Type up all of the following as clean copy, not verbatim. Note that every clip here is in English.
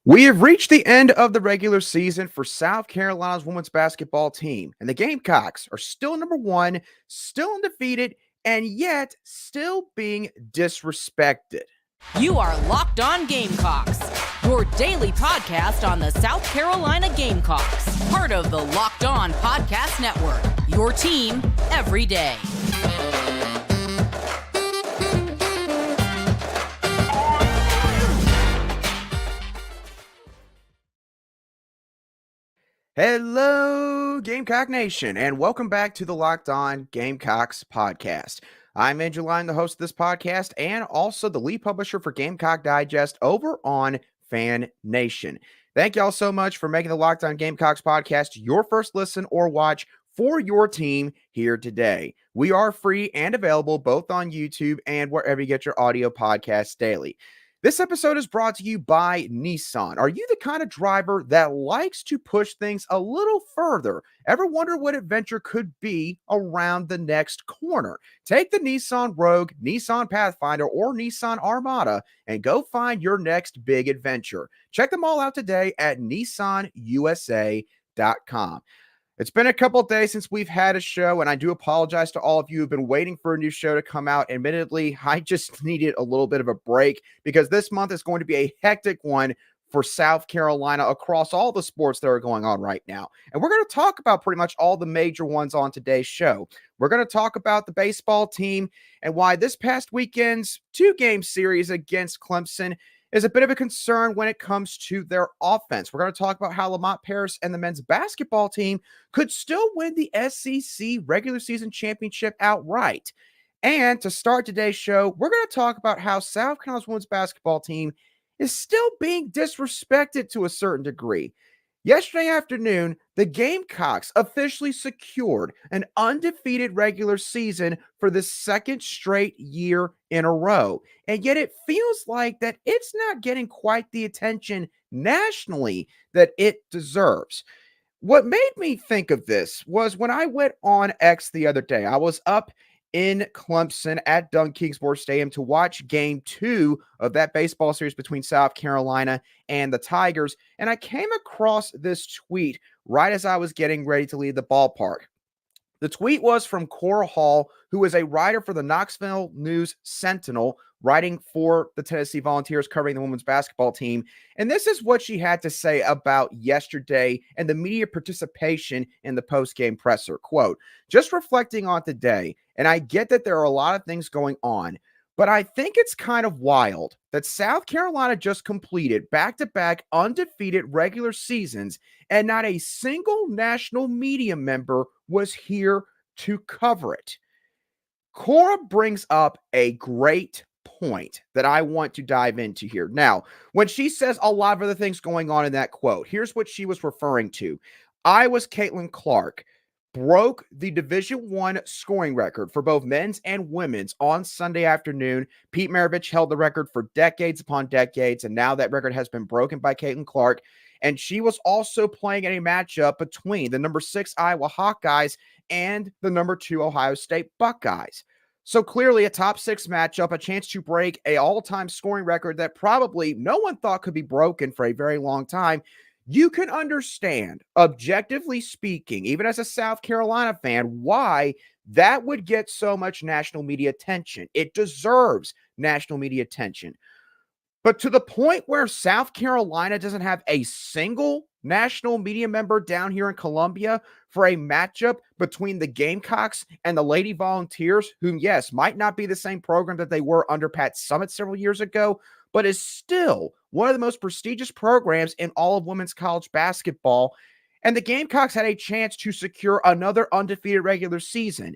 We have reached the end of the regular season for South Carolina's women's basketball team, and the Gamecocks are still number one, still undefeated, and yet still being disrespected. You are Locked On Gamecocks, your daily podcast on the South Carolina Gamecocks, part of the Locked On Podcast Network, your team every day. Hello, Gamecock Nation, and welcome back to the Locked On Gamecocks podcast. I'm Andrew Line, the host of this podcast, and also the lead publisher for Gamecock Digest over on Fan Nation. Thank y'all so much for making the Locked On Gamecocks podcast your first listen or watch for your team here today. We are free and available both on YouTube and wherever you get your audio podcasts daily. This episode is brought to you by Nissan. Are you the kind of driver that likes to push things a little further? Ever wonder what adventure could be around the next corner? Take the Nissan Rogue, Nissan Pathfinder, or Nissan Armada and go find your next big adventure. Check them all out today at nissanusa.com. It's been a couple of days since we've had a show, and I do apologize to all of you who've been waiting for a new show to come out. Admittedly, I just needed a little bit of a break because this month is going to be a hectic one for South Carolina across all the sports that are going on right now. And we're going to talk about pretty much all the major ones on today's show. We're going to talk about the baseball team and why this past weekend's two-game series against Clemson is a bit of a concern when it comes to their offense. We're going to talk about how Lamont Paris and the men's basketball team could still win the SEC regular season championship outright. And to start today's show, we're going to talk about how South Carolina's women's basketball team is still being disrespected to a certain degree. Yesterday afternoon, the Gamecocks officially secured an undefeated regular season for the second straight year in a row. And yet it feels like that it's not getting quite the attention nationally that it deserves. What made me think of this was when I went on X the other day. I was up in Clemson at Kingsport Stadium to watch game 2 of that baseball series between South Carolina and the Tigers. And I came across this tweet right as I was getting ready to leave the ballpark. The tweet was from Cora Hall, who is a writer for the Knoxville News Sentinel, writing for the Tennessee Volunteers, covering the women's basketball team. And this is what she had to say about yesterday and the media participation in the post-game presser. Quote, "Just reflecting on today, and I get that there are a lot of things going on, but I think it's kind of wild that South Carolina just completed back-to-back undefeated regular seasons and not a single national media member was here to cover it." Cora brings up a great point that I want to dive into here. Now, when she says a lot of other things going on in that quote, here's what she was referring to. Iowa's Caitlin Clark broke the Division I scoring record for both men's and women's on Sunday afternoon. Pete Maravich held the record for decades upon decades, and now that record has been broken by Caitlin Clark. And she was also playing in a matchup between the number 6 Iowa Hawkeyes and the number 2 Ohio State Buckeyes. So clearly a top 6 matchup, a chance to break an all-time scoring record that probably no one thought could be broken for a very long time. You can understand, objectively speaking, even as a South Carolina fan, why that would get so much national media attention. It deserves national media attention. But to the point where South Carolina doesn't have a single national media member down here in Columbia for a matchup between the Gamecocks and the Lady Volunteers, whom, yes, might not be the same program that they were under Pat Summitt several years ago, but is still one of the most prestigious programs in all of women's college basketball. And the Gamecocks had a chance to secure another undefeated regular season,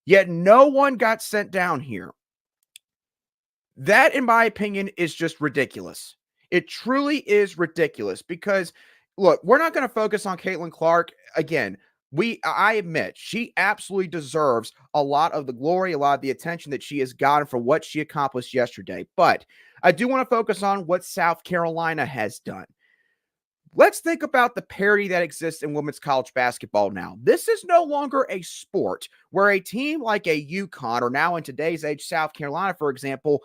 yet no one got sent down here. That, in my opinion, is just ridiculous. It truly is ridiculous because, look, we're not going to focus on Caitlin Clark. Again, I admit she absolutely deserves a lot of the glory, a lot of the attention that she has gotten for what she accomplished yesterday. But I do want to focus on what South Carolina has done. Let's think about the parity that exists in women's college basketball now. This is no longer a sport where a team like a UConn, or now in today's age, South Carolina, for example,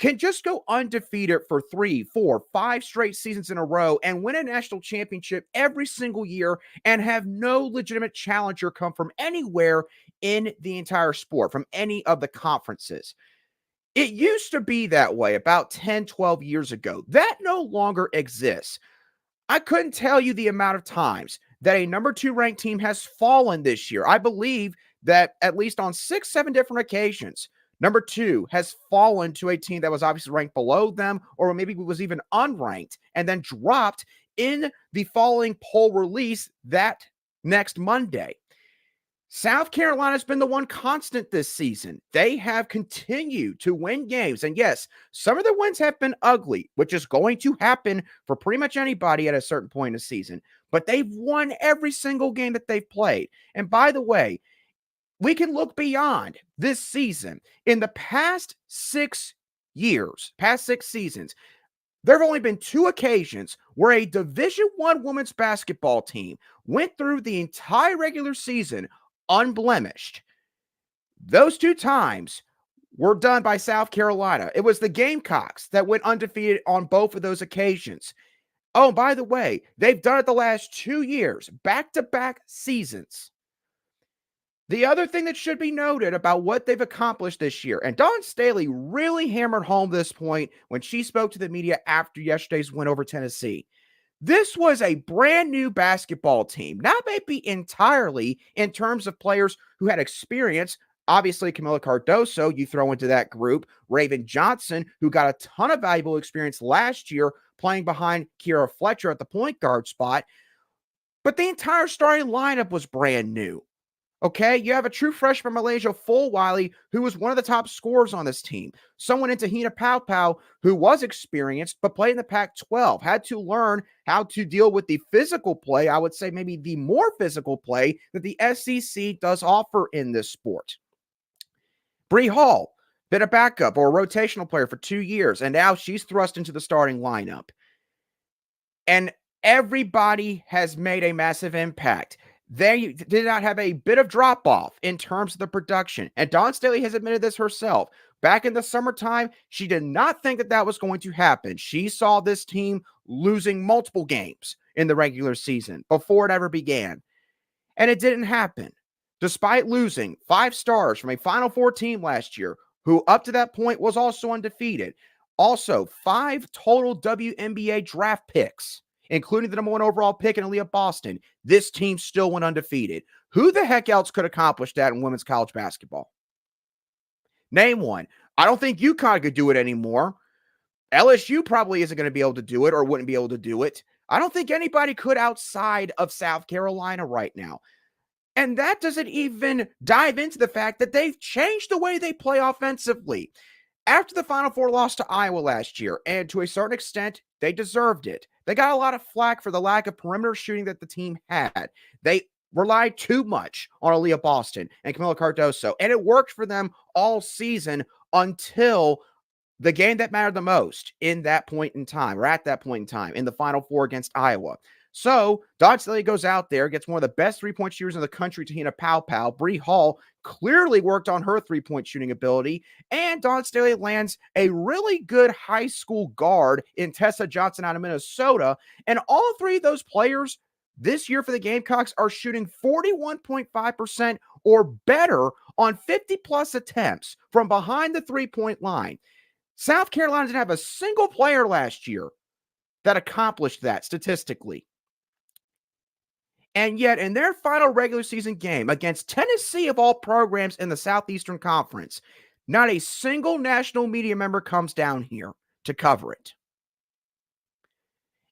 can just go undefeated for 3, 4, 5 straight seasons in a row and win a national championship every single year and have no legitimate challenger come from anywhere in the entire sport, from any of the conferences. It used to be that way about 10, 12 years ago. That no longer exists. I couldn't tell you the amount of times that a number 2 ranked team has fallen this year. I believe that at least on 6, 7 different occasions, number 2 has fallen to a team that was obviously ranked below them, or maybe was even unranked, and then dropped in the following poll release that next Monday. South Carolina's been the one constant this season. They have continued to win games. And yes, some of the wins have been ugly, which is going to happen for pretty much anybody at a certain point in the season. But they've won every single game that they've played. And by the way, we can look beyond this season. In the past 6 years, past 6 seasons, there have only been 2 occasions where a Division I women's basketball team went through the entire regular season unblemished. Those 2 times were done by South Carolina. It was the Gamecocks that went undefeated on both of those occasions. Oh, by the way, they've done it the last 2 years, back-to-back seasons. The other thing that should be noted about what they've accomplished this year, and Dawn Staley really hammered home this point when she spoke to the media after yesterday's win over Tennessee. This was a brand new basketball team, not maybe entirely in terms of players who had experience. Obviously, Camila Cardoso, you throw into that group. Raven Johnson, who got a ton of valuable experience last year playing behind Kiera Fletcher at the point guard spot. But the entire starting lineup was brand new. Okay, you have a true freshman Malaysia Fulwiley, who was one of the top scorers on this team. Someone in Tahina Paopao, who was experienced, but played in the Pac-12, had to learn how to deal with the physical play, I would say maybe the more physical play that the SEC does offer in this sport. Bree Hall, been a backup or a rotational player for 2 years, and now she's thrust into the starting lineup. And everybody has made a massive impact. They did not have a bit of drop-off in terms of the production. And Dawn Staley has admitted this herself. Back in the summertime, she did not think that that was going to happen. She saw this team losing multiple games in the regular season before it ever began. And it didn't happen. Despite losing 5 stars from a Final Four team last year, who up to that point was also undefeated. Also, 5 total WNBA draft picks, including the number 1 overall pick in Aaliyah Boston. This team still went undefeated. Who the heck else could accomplish that in women's college basketball? Name one. I don't think UConn could do it anymore. LSU probably isn't going to be able to do it or wouldn't be able to do it. I don't think anybody could outside of South Carolina right now. And that doesn't even dive into the fact that they've changed the way they play offensively. After the Final Four loss to Iowa last year, and to a certain extent, they deserved it. They got a lot of flack for the lack of perimeter shooting that the team had. They relied too much on Aaliyah Boston and Camila Cardoso, and it worked for them all season until the game that mattered the most in that point in time, or at that point in time, in the Final Four against Iowa. So, Dawn Staley goes out there, gets one of the best three-point shooters in the country, Tahina Paopao. Bree Hall clearly worked on her three-point shooting ability, and Dawn Staley lands a really good high school guard in Tessa Johnson out of Minnesota. And all 3 of those players this year for the Gamecocks are shooting 41.5% or better on 50-plus attempts from behind the three-point line. South Carolina didn't have a single player last year that accomplished that statistically. And yet, in their final regular season game against Tennessee of all programs in the Southeastern Conference, not a single national media member comes down here to cover it.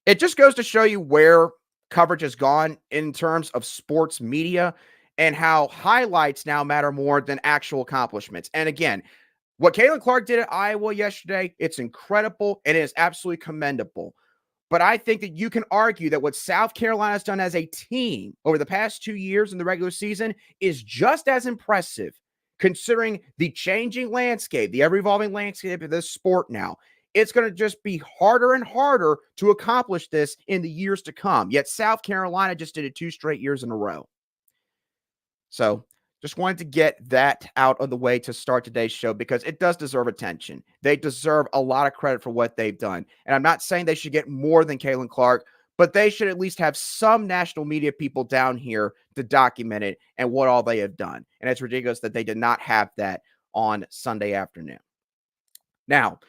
It just goes to show you where coverage has gone in terms of sports media and how highlights now matter more than actual accomplishments. And again, what Caitlin Clark did at Iowa yesterday, it's incredible and it is absolutely commendable. But I think that you can argue that what South Carolina has done as a team over the past 2 years in the regular season is just as impressive, considering the changing landscape, the ever-evolving landscape of this sport now. It's going to just be harder and harder to accomplish this in the years to come. Yet South Carolina just did it 2 straight years in a row. So Just wanted to get that out of the way to start today's show because it does deserve attention. They deserve a lot of credit for what they've done. And I'm not saying they should get more than Caitlin Clark, but they should at least have some national media people down here to document it and what all they have done. And it's ridiculous that they did not have that on Sunday afternoon. Now,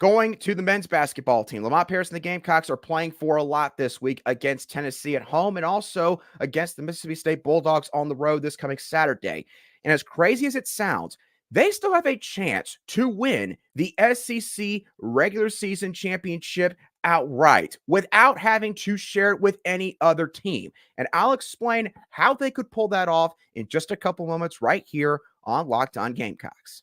going to the men's basketball team, Lamont Paris and the Gamecocks are playing for a lot this week against Tennessee at home and also against the Mississippi State Bulldogs on the road this coming Saturday. And as crazy as it sounds, they still have a chance to win the SEC regular season championship outright without having to share it with any other team. And I'll explain how they could pull that off in just a couple moments right here on Locked On Gamecocks.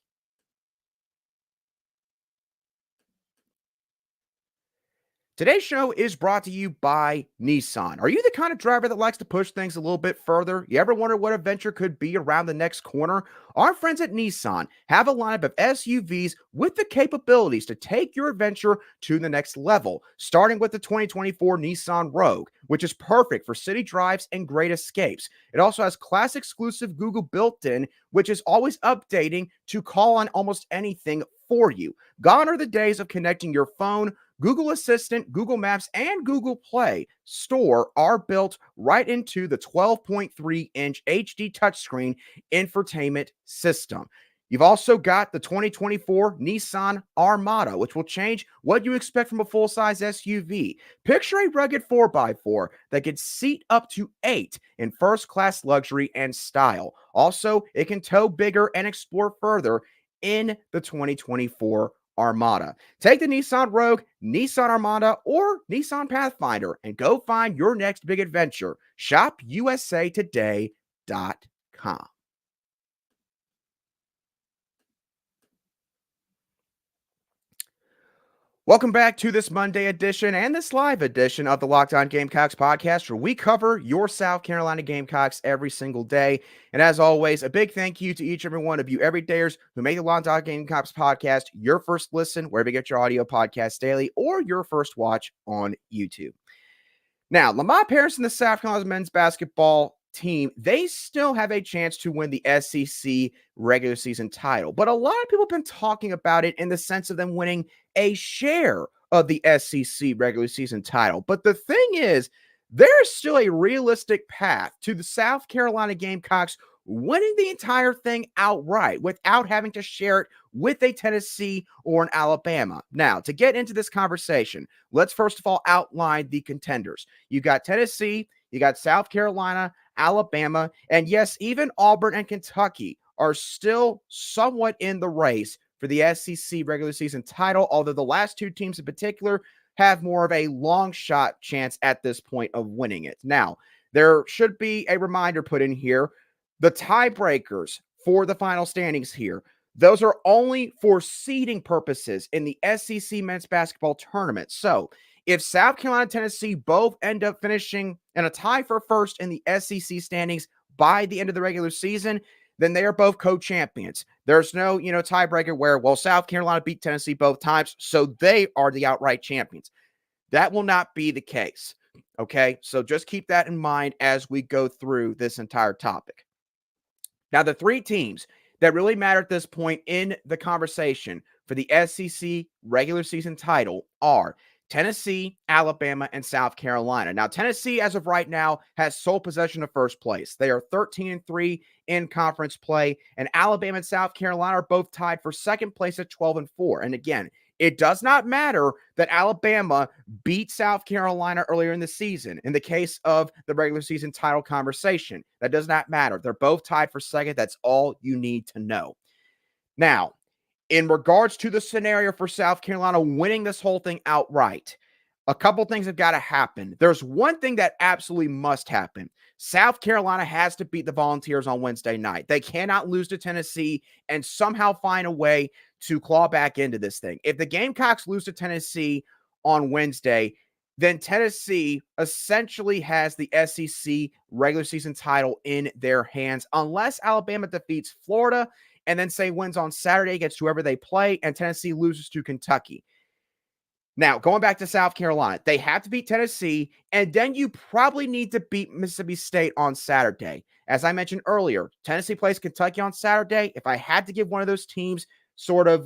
Today's show is brought to you by Nissan. Are you the kind of driver that likes to push things a little bit further? You ever wonder what adventure could be around the next corner? Our friends at Nissan have a lineup of SUVs with the capabilities to take your adventure to the next level, starting with the 2024 Nissan Rogue, which is perfect for city drives and great escapes. It also has class exclusive Google built-in, which is always updating to call on almost anything for you. Gone are the days of connecting your phone. Google Assistant, Google Maps, and Google Play Store are built right into the 12.3-inch HD touchscreen infotainment system. You've also got the 2024 Nissan Armada, which will change what you expect from a full-size SUV. Picture a rugged 4x4 that can seat up to 8 in first-class luxury and style. Also, it can tow bigger and explore further in the 2024 Armada. Take the Nissan Rogue, Nissan Armada, or Nissan Pathfinder and go find your next big adventure. ShopUSAtoday.com. Welcome back to this Monday edition and this live edition of the Locked On Gamecocks podcast, where we cover your South Carolina Gamecocks every single day. And as always, a big thank you to each and every one of you everydayers who make the Locked On Gamecocks podcast your first listen, wherever you get your audio podcast daily, or your first watch on YouTube. Now, Lamont Paris and the South Carolina men's basketball team, they still have a chance to win the SEC regular season title. But a lot of people have been talking about it in the sense of them winning a share of the SEC regular season title. But the thing is, there is still a realistic path to the South Carolina Gamecocks winning the entire thing outright without having to share it with a Tennessee or an Alabama. Now, to get into this conversation, let's first of all outline the contenders. You got Tennessee, you got South Carolina, Alabama, and yes, even Auburn and Kentucky are still somewhat in the race for the SEC regular season title, although the last two teams in particular have more of a long shot chance at this point of winning it. Now, there should be a reminder put in here. The tiebreakers for the final standings here, those are only for seeding purposes in the SEC men's basketball tournament. So if South Carolina and Tennessee both end up finishing in a tie for first in the SEC standings by the end of the regular season, then they are both co-champions. There's no, tiebreaker where, well, South Carolina beat Tennessee both times, so they are the outright champions. That will not be the case, okay? So just keep that in mind as we go through this entire topic. Now, the three teams that really matter at this point in the conversation for the SEC regular season title are Tennessee, Alabama, and South Carolina. Now, Tennessee, as of right now, has sole possession of first place. They are 13-3 in conference play, and Alabama and South Carolina are both tied for second place at 12-4. And again, it does not matter that Alabama beat South Carolina earlier in the season. In the case of the regular season title conversation, that does not matter. They're both tied for second. That's all you need to know. Now, in regards to the scenario for South Carolina winning this whole thing outright, a couple things have got to happen. There's one thing that absolutely must happen. South Carolina has to beat the Volunteers on Wednesday night. They cannot lose to Tennessee and somehow find a way to claw back into this thing. If the Gamecocks lose to Tennessee on Wednesday, then Tennessee essentially has the SEC regular season title in their hands, unless Alabama defeats Florida and then say wins on Saturday against whoever they play, and Tennessee loses to Kentucky. Now, going back to South Carolina, they have to beat Tennessee, and then you probably need to beat Mississippi State on Saturday. As I mentioned earlier, Tennessee plays Kentucky on Saturday. If I had to give one of those teams sort of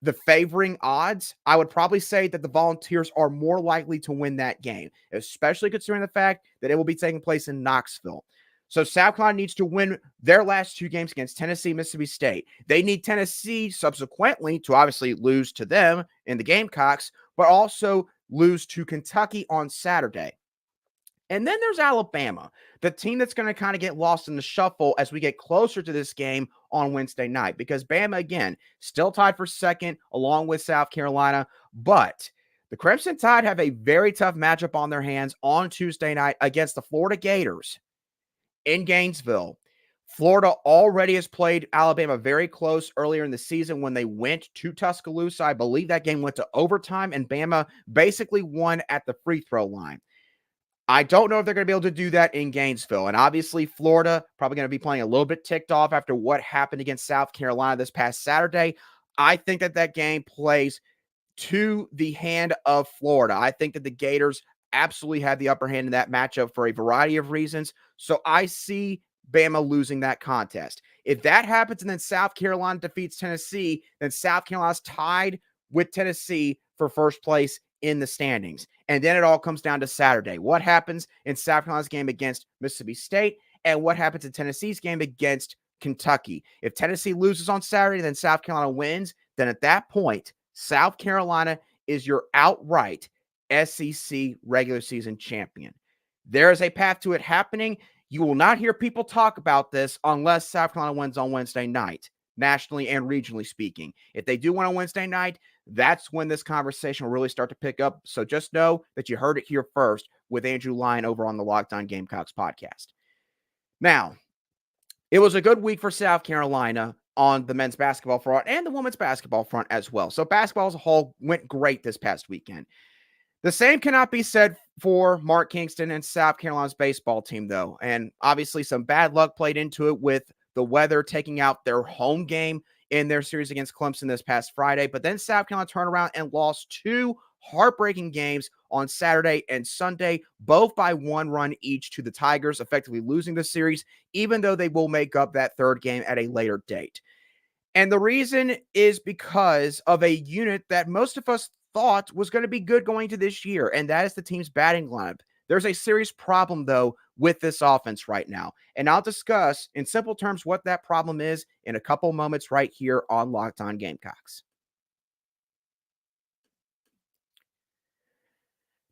the favoring odds, I would probably say that the Volunteers are more likely to win that game, especially considering the fact that it will be taking place in Knoxville. So South Carolina needs to win their last two games against Tennessee, Mississippi State. They need Tennessee subsequently to obviously lose to them in the Gamecocks, but also lose to Kentucky on Saturday. And then there's Alabama, the team that's going to kind of get lost in the shuffle as we get closer to this game on Wednesday night, because Bama, again, still tied for second along with South Carolina, but the Crimson Tide have a very tough matchup on their hands on Tuesday night against the Florida Gators in Gainesville. Florida already has played Alabama very close earlier in the season when they went to Tuscaloosa. I believe that game went to overtime, and Bama basically won at the free throw line. I don't know if they're going to be able to do that in Gainesville. And obviously, Florida probably going to be playing a little bit ticked off after what happened against South Carolina this past Saturday. I think that that game plays to the hand of Florida. I think that the Gators absolutely had the upper hand in that matchup for a variety of reasons. So I see Bama losing that contest. If that happens and then South Carolina defeats Tennessee, then South Carolina's tied with Tennessee for first place in the standings. And then it all comes down to Saturday. What happens in South Carolina's game against Mississippi State, and what happens in Tennessee's game against Kentucky? If Tennessee loses on Saturday, then South Carolina wins, then at that point, South Carolina is your outright SEC regular season champion. There is a path to it happening. You will not hear people talk about this unless South Carolina wins on Wednesday night, nationally and regionally speaking. If they do win on Wednesday night, that's when this conversation will really start to pick up. So just know that you heard it here first with Andrew Lyon over on the Locked On Gamecocks podcast. Now, it was a good week for South Carolina on the men's basketball front and the women's basketball front as well. So basketball as a whole went great this past weekend. The same cannot be said for Mark Kingston and South Carolina's baseball team, though. And obviously some bad luck played into it with the weather taking out their home game in their series against Clemson this past Friday. But then South Carolina turned around and lost two heartbreaking games on Saturday and Sunday, both by 1 run each to the Tigers, effectively losing the series, even though they will make up that third game at a later date. And the reason is because of a unit that most of us thought was going to be good going to this year, and that is the team's batting lineup. There's a serious problem, though, with this offense right now. And I'll discuss in simple terms what that problem is in a couple moments right here on Locked On Gamecocks.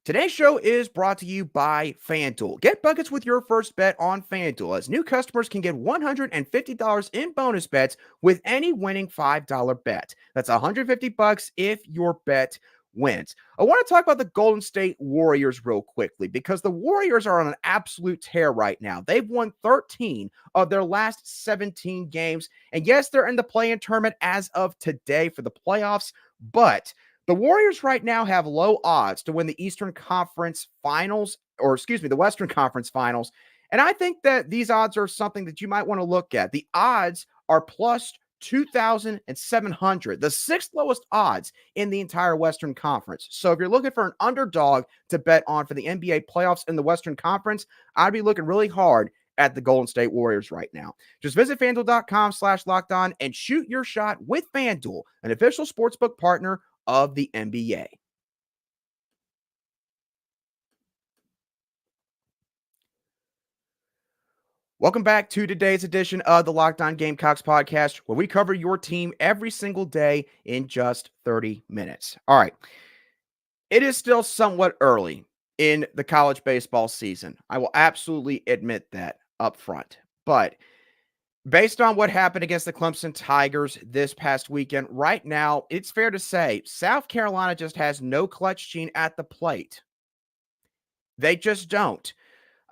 Today's show is brought to you by FanDuel. Get buckets with your first bet on FanDuel, as new customers can get $150 in bonus bets with any winning $5 bet. That's $150 if your bet wins. I want to talk about the Golden State Warriors real quickly, because the Warriors are on an absolute tear right now. They've won 13 of their last 17 games. And yes, they're in the play-in tournament as of today for the playoffs, but the Warriors right now have low odds to win the Eastern Conference Finals, the Western Conference Finals. And I think that these odds are something that you might want to look at. The odds are plus 2,700, the sixth lowest odds in the entire Western Conference. So if you're looking for an underdog to bet on for the NBA playoffs in the Western Conference, I'd be looking really hard at the Golden State Warriors right now. Just visit FanDuel.com/lockedon and shoot your shot with FanDuel, an official sportsbook partner of the NBA. Welcome back to today's edition of the Locked On Gamecocks podcast, where we cover your team every single day in just 30 minutes. All right. It is still somewhat early in the college baseball season. I will absolutely admit that up front. But based on what happened against the Clemson Tigers this past weekend, right now, it's fair to say South Carolina just has no clutch gene at the plate. They just don't.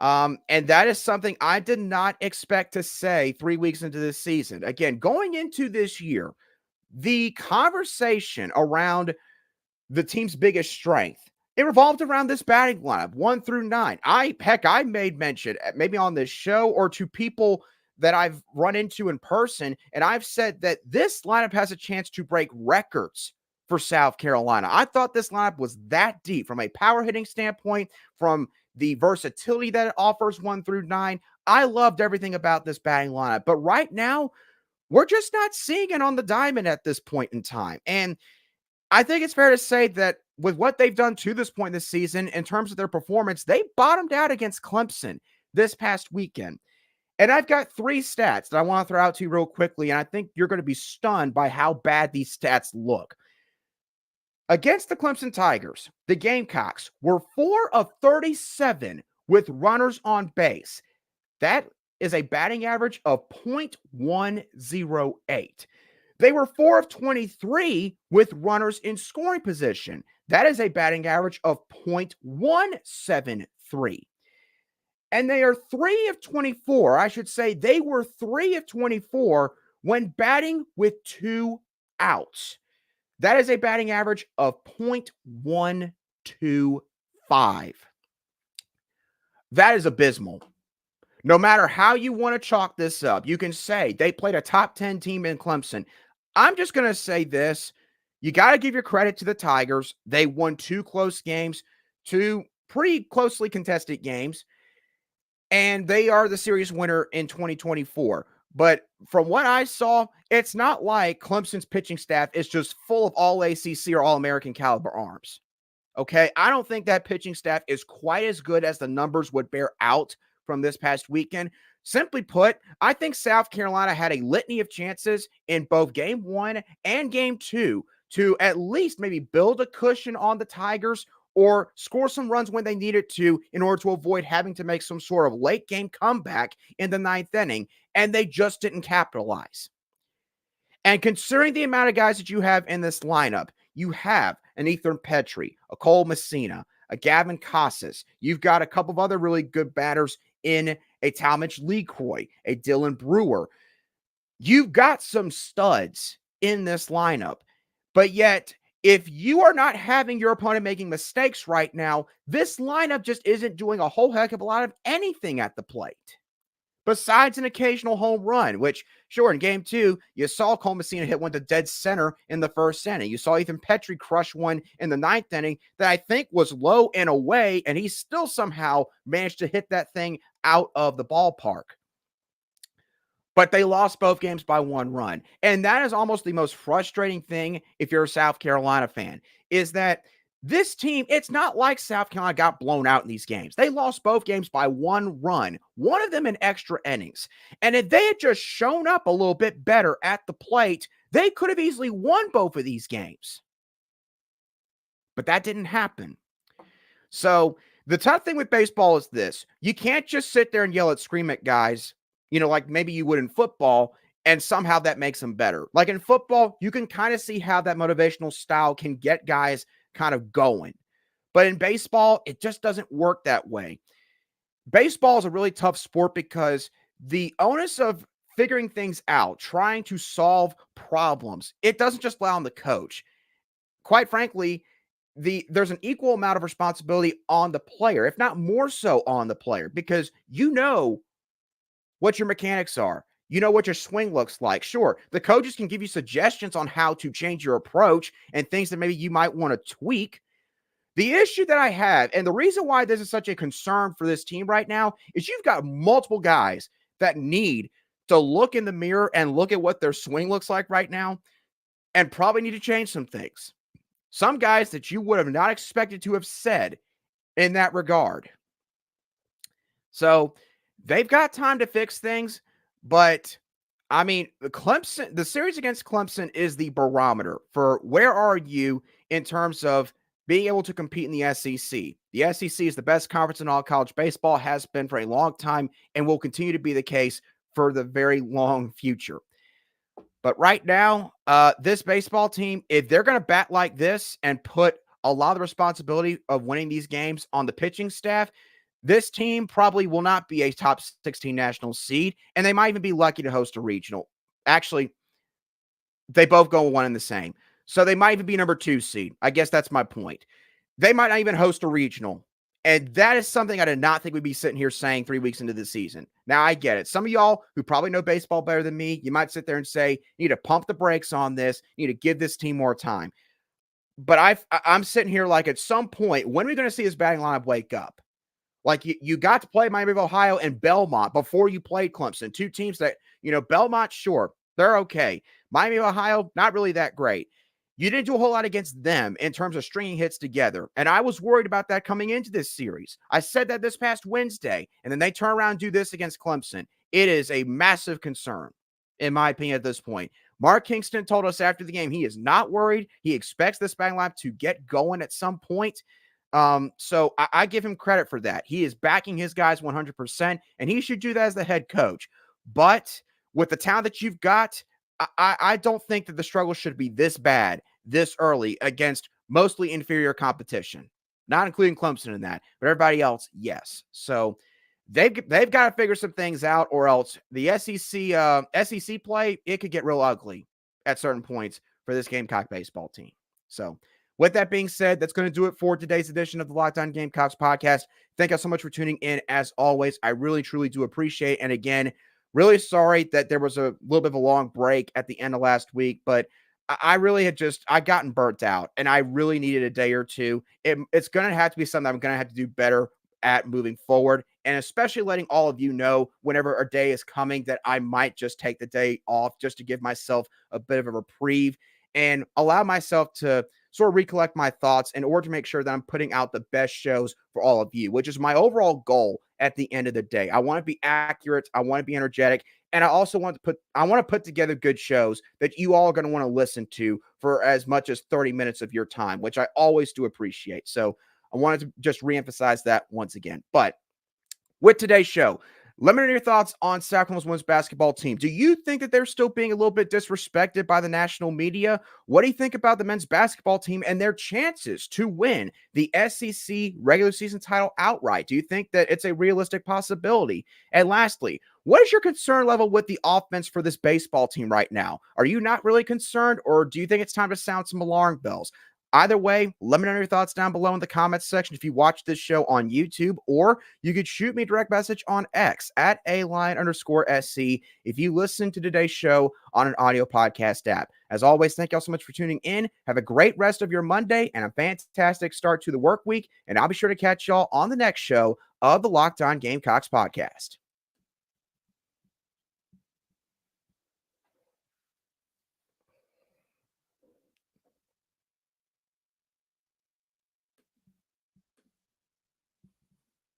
And that is something I did not expect to say 3 weeks into this season. Again, going into this year, the conversation around the team's biggest strength, it revolved around this batting lineup, 1 through 9. I made mention, maybe on this show or to people that I've run into in person, and I've said that this lineup has a chance to break records for South Carolina. I thought this lineup was that deep from a power hitting standpoint, from the versatility that it offers 1 through 9. I loved everything about this batting lineup. But right now, we're just not seeing it on the diamond at this point in time. And I think it's fair to say that with what they've done to this point this season, in terms of their performance, they bottomed out against Clemson this past weekend. And I've got 3 stats that I want to throw out to you real quickly, and I think you're going to be stunned by how bad these stats look. Against the Clemson Tigers, the Gamecocks were 4 of 37 with runners on base. That is a batting average of .108. They were 4 of 23 with runners in scoring position. That is a batting average of .173. And they are 3 of 24. I should say they were 3 of 24 when batting with 2 outs. That is a batting average of .125. That is abysmal. No matter how you want to chalk this up, you can say they played a top 10 team in Clemson. I'm just going to say this. You got to give your credit to the Tigers. They won 2 close games, 2 pretty closely contested games, and they are the series winner in 2024. But from what I saw, it's not like Clemson's pitching staff is just full of all ACC or all American caliber arms. Okay, I don't think that pitching staff is quite as good as the numbers would bear out from this past weekend. Simply put, I think South Carolina had a litany of chances in both game 1 and game 2 to at least maybe build a cushion on the Tigers or score some runs when they needed to in order to avoid having to make some sort of late game comeback in the 9th inning, and they just didn't capitalize. And considering the amount of guys that you have in this lineup, you have an Ethan Petrie, a Cole Messina, a Gavin Casas. You've got a couple of other really good batters in a Talmadge LeCroy, a Dylan Brewer. You've got some studs in this lineup, but yet if you are not having your opponent making mistakes right now, this lineup just isn't doing a whole heck of a lot of anything at the plate. Besides an occasional home run, which, sure, in game 2, you saw Cole Messina hit one to dead center in the 1st inning. You saw Ethan Petrie crush one in the 9th inning that I think was low and away, and he still somehow managed to hit that thing out of the ballpark. But they lost both games by 1 run. And that is almost the most frustrating thing if you're a South Carolina fan, is that this team, it's not like South Carolina got blown out in these games. They lost both games by 1 run, one of them in extra innings. And if they had just shown up a little bit better at the plate, they could have easily won both of these games. But that didn't happen. So the tough thing with baseball is this. You can't just sit there and yell at, scream at guys, like maybe you would in football, and somehow that makes them better. Like in football, you can kind of see how that motivational style can get guys kind of going. But in baseball, it just doesn't work that way. Baseball is a really tough sport because the onus of figuring things out, trying to solve problems, it doesn't just lie on the coach. Quite frankly, there's an equal amount of responsibility on the player, if not more so on the player, because you know what your mechanics are. You know what your swing looks like. Sure, the coaches can give you suggestions on how to change your approach and things that maybe you might want to tweak. The issue that I have, and the reason why this is such a concern for this team right now, is you've got multiple guys that need to look in the mirror and look at what their swing looks like right now and probably need to change some things. Some guys that you would have not expected to have said in that regard. So they've got time to fix things. But, I mean, the series against Clemson is the barometer for where are you in terms of being able to compete in the SEC. The SEC is the best conference in all college baseball, has been for a long time, and will continue to be the case for the very long future. But right now, this baseball team, if they're going to bat like this and put a lot of the responsibility of winning these games on the pitching staff, this team probably will not be a top 16 national seed, and they might even be lucky to host a regional. Actually, they both go 1 and the same. So they might even be number 2 seed. I guess that's my point. They might not even host a regional. And that is something I did not think we'd be sitting here saying 3 weeks into the season. Now, I get it. Some of y'all who probably know baseball better than me, you might sit there and say, you need to pump the brakes on this. You need to give this team more time. But I'm sitting here like, at some point, when are we going to see his batting lineup wake up? Like, you got to play Miami of Ohio and Belmont before you played Clemson. Two teams that, Belmont, sure, they're okay. Miami of Ohio, not really that great. You didn't do a whole lot against them in terms of stringing hits together. And I was worried about that coming into this series. I said that this past Wednesday, and then they turn around and do this against Clemson. It is a massive concern, in my opinion, at this point. Mark Kingston told us after the game he is not worried. He expects this batting lineup to get going at some point. So I give him credit for that. He is backing his guys 100%, and he should do that as the head coach. But with the talent that you've got, I don't think that the struggle should be this bad this early against mostly inferior competition, not including Clemson in that, but everybody else, yes. So they've got to figure some things out, or else the SEC play, it could get real ugly at certain points for this Gamecock baseball team. So with that being said, that's going to do it for today's edition of the Locked On Gamecocks podcast. Thank you so much for tuning in. As always, I really, truly do appreciate it. And again, really sorry that there was a little bit of a long break at the end of last week, but I really had I gotten burnt out, and I really needed a day or two. It's going to have to be something I'm going to have to do better at moving forward, and especially letting all of you know whenever a day is coming that I might just take the day off just to give myself a bit of a reprieve and allow myself to sort of recollect my thoughts in order to make sure that I'm putting out the best shows for all of you, which is my overall goal at the end of the day. I want to be accurate. I want to be energetic. And I also want to put together good shows that you all are going to want to listen to for as much as 30 minutes of your time, which I always do appreciate. So I wanted to just reemphasize that once again. But with today's show, let me know your thoughts on Sacramento's women's basketball team. Do you think that they're still being a little bit disrespected by the national media? What do you think about the men's basketball team and their chances to win the SEC regular season title outright? Do you think that it's a realistic possibility? And lastly, what is your concern level with the offense for this baseball team right now? Are you not really concerned, or do you think it's time to sound some alarm bells? Either way, let me know your thoughts down below in the comments section if you watch this show on YouTube, or you could shoot me a direct message on X at @ALion_SC if you listen to today's show on an audio podcast app. As always, thank y'all so much for tuning in. Have a great rest of your Monday and a fantastic start to the work week, and I'll be sure to catch y'all on the next show of the Locked On Gamecocks podcast.